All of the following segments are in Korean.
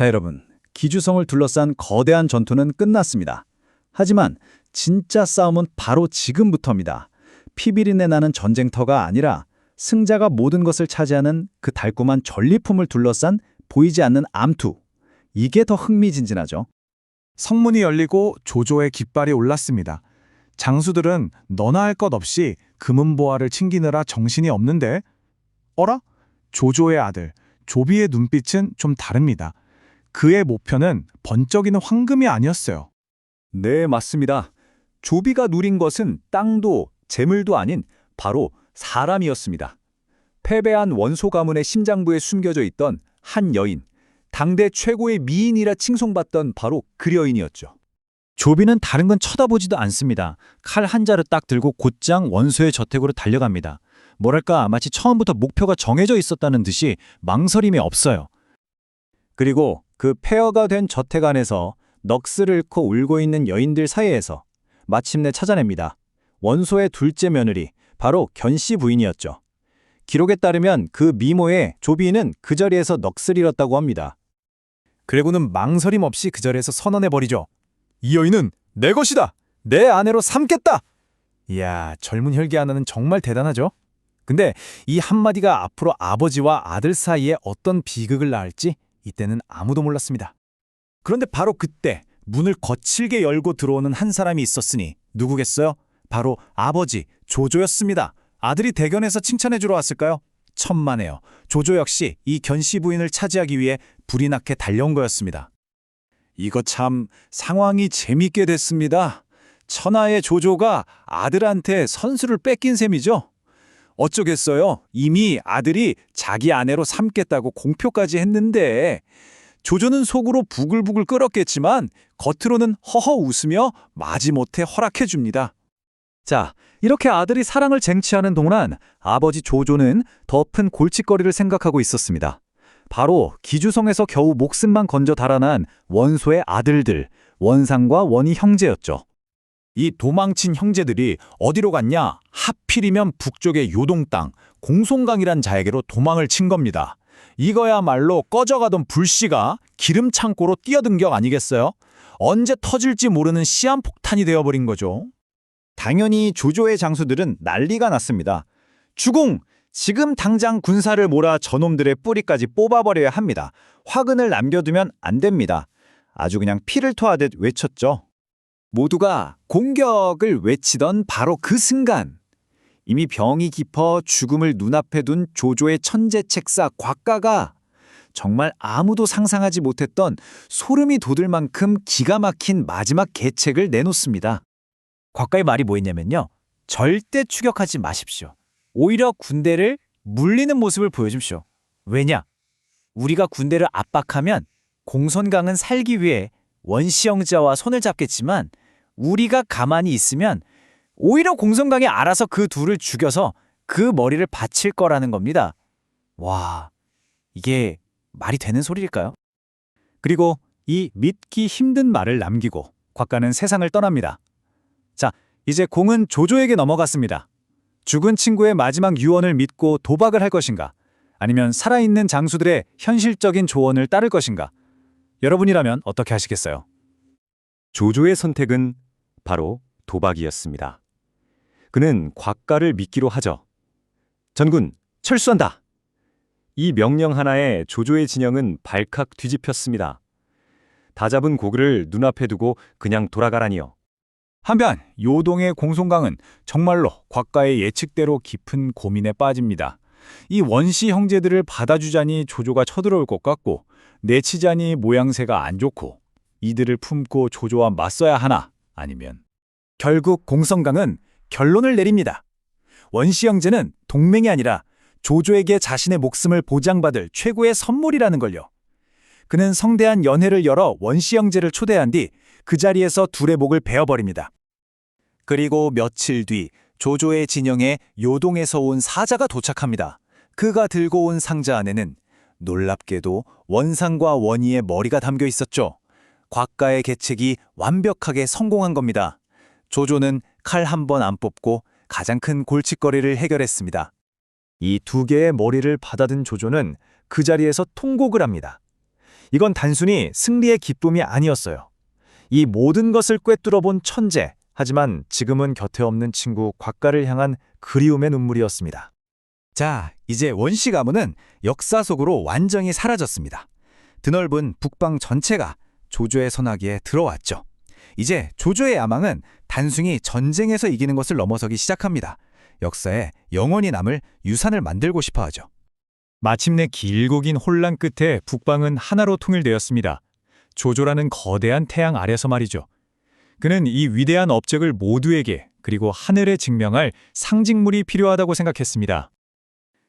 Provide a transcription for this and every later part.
자, 여러분. 기주성을 둘러싼 거대한 전투는 끝났습니다. 하지만 진짜 싸움은 바로 지금부터입니다. 피비린내 나는 전쟁터가 아니라 승자가 모든 것을 차지하는 그 달콤한 전리품을 둘러싼 보이지 않는 암투. 이게 더 흥미진진하죠. 성문이 열리고 조조의 깃발이 올랐습니다. 장수들은 너나 할 것 없이 금은보화를 챙기느라 정신이 없는데, 어라? 조조의 아들 조비의 눈빛은 좀 다릅니다. 그의 목표는 번쩍이는 황금이 아니었어요. 네, 맞습니다. 조비가 누린 것은 땅도 재물도 아닌 바로 사람이었습니다. 패배한 원소 가문의 심장부에 숨겨져 있던 한 여인, 당대 최고의 미인이라 칭송받던 바로 그 여인이었죠. 조비는 다른 건 쳐다보지도 않습니다. 칼 한 자루 딱 들고 곧장 원소의 저택으로 달려갑니다. 뭐랄까 마치 처음부터 목표가 정해져 있었다는 듯이 망설임이 없어요. 그리고 그 폐허가 된 저택 안에서 넋을 잃고 울고 있는 여인들 사이에서 마침내 찾아냅니다. 원소의 둘째 며느리, 바로 견씨 부인이었죠. 기록에 따르면 그 미모에 조비는 그 자리에서 넋을 잃었다고 합니다. 그리고는 망설임 없이 그 자리에서 선언해버리죠. 이 여인은 내 것이다! 내 아내로 삼겠다! 이야, 젊은 혈기 하나는 정말 대단하죠? 근데 이 한마디가 앞으로 아버지와 아들 사이에 어떤 비극을 낳을지 이때는 아무도 몰랐습니다. 그런데 바로 그때 문을 거칠게 열고 들어오는 한 사람이 있었으니 누구겠어요? 바로 아버지 조조였습니다. 아들이 대견해서 칭찬해주러 왔을까요? 천만에요. 조조 역시 이 견씨 부인을 차지하기 위해 불이 나게 달려온 거였습니다. 이거 참 상황이 재밌게 됐습니다. 천하의 조조가 아들한테 선수를 뺏긴 셈이죠. 어쩌겠어요. 이미 아들이 자기 아내로 삼겠다고 공표까지 했는데 조조는 속으로 부글부글 끓었겠지만 겉으로는 허허 웃으며 마지못해 허락해줍니다. 자, 이렇게 아들이 사랑을 쟁취하는 동안 아버지 조조는 더 큰 골칫거리를 생각하고 있었습니다. 바로 기주성에서 겨우 목숨만 건져 달아난 원소의 아들들, 원상과 원희 형제였죠. 이 도망친 형제들이 어디로 갔냐? 하필이면 북쪽의 요동 땅, 공송강이란 자에게로 도망을 친 겁니다. 이거야말로 꺼져가던 불씨가 기름 창고로 뛰어든 격 아니겠어요? 언제 터질지 모르는 시한폭탄이 되어버린 거죠. 당연히 조조의 장수들은 난리가 났습니다. 주공! 지금 당장 군사를 몰아 저놈들의 뿌리까지 뽑아버려야 합니다. 화근을 남겨두면 안 됩니다. 아주 그냥 피를 토하듯 외쳤죠. 모두가 공격을 외치던 바로 그 순간, 이미 병이 깊어 죽음을 눈앞에 둔 조조의 천재 책사 곽가가 정말 아무도 상상하지 못했던 소름이 돋을 만큼 기가 막힌 마지막 계책을 내놓습니다. 곽가의 말이 뭐였냐면요. 절대 추격하지 마십시오. 오히려 군대를 물리는 모습을 보여줍시오. 왜냐? 우리가 군대를 압박하면 공손강은 살기 위해 원시 형제와 손을 잡겠지만 우리가 가만히 있으면 오히려 공손강이 알아서 그 둘을 죽여서 그 머리를 바칠 거라는 겁니다. 와, 이게 말이 되는 소리일까요? 그리고 이 믿기 힘든 말을 남기고 곽가는 세상을 떠납니다. 자, 이제 공은 조조에게 넘어갔습니다. 죽은 친구의 마지막 유언을 믿고 도박을 할 것인가? 아니면 살아있는 장수들의 현실적인 조언을 따를 것인가? 여러분이라면 어떻게 하시겠어요? 조조의 선택은 바로 도박이었습니다. 그는 곽가를 믿기로 하죠. 전군, 철수한다! 이 명령 하나에 조조의 진영은 발칵 뒤집혔습니다. 다 잡은 고기를 눈앞에 두고 그냥 돌아가라니요. 한편 요동의 공송강은 정말로 곽가의 예측대로 깊은 고민에 빠집니다. 이 원시 형제들을 받아주자니 조조가 쳐들어올 것 같고 내치자니 모양새가 안 좋고 이들을 품고 조조와 맞서야 하나 아니면 결국 공성강은 결론을 내립니다. 원시 형제는 동맹이 아니라 조조에게 자신의 목숨을 보장받을 최고의 선물이라는 걸요. 그는 성대한 연회를 열어 원시 형제를 초대한 뒤 그 자리에서 둘의 목을 베어버립니다. 그리고 며칠 뒤 조조의 진영에 요동에서 온 사자가 도착합니다. 그가 들고 온 상자 안에는 놀랍게도 원상과 원희의 머리가 담겨 있었죠. 곽가의 계책이 완벽하게 성공한 겁니다. 조조는 칼 한 번 안 뽑고 가장 큰 골칫거리를 해결했습니다. 이 두 개의 머리를 받아든 조조는 그 자리에서 통곡을 합니다. 이건 단순히 승리의 기쁨이 아니었어요. 이 모든 것을 꿰뚫어 본 천재, 하지만 지금은 곁에 없는 친구 곽가를 향한 그리움의 눈물이었습니다. 자, 이제 원씨 가문은 역사 속으로 완전히 사라졌습니다. 드넓은 북방 전체가 조조의 선하기에 들어왔죠. 이제 조조의 야망은 단순히 전쟁에서 이기는 것을 넘어서기 시작합니다. 역사에 영원히 남을 유산을 만들고 싶어 하죠. 마침내 길고 긴 혼란 끝에 북방은 하나로 통일되었습니다. 조조라는 거대한 태양 아래서 말이죠. 그는 이 위대한 업적을 모두에게 그리고 하늘에 증명할 상징물이 필요하다고 생각했습니다.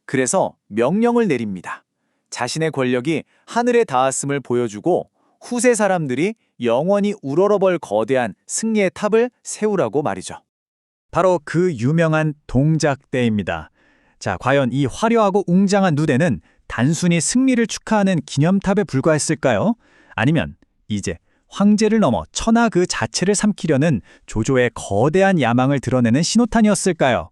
그래서 명령을 내립니다. 자신의 권력이 하늘에 닿았음을 보여주고 후세 사람들이 영원히 우러러볼 거대한 승리의 탑을 세우라고 말이죠. 바로 그 유명한 동작대입니다. 자, 과연 이 화려하고 웅장한 누대는 단순히 승리를 축하하는 기념탑에 불과했을까요? 아니면 이제 황제를 넘어 천하 그 자체를 삼키려는 조조의 거대한 야망을 드러내는 신호탄이었을까요?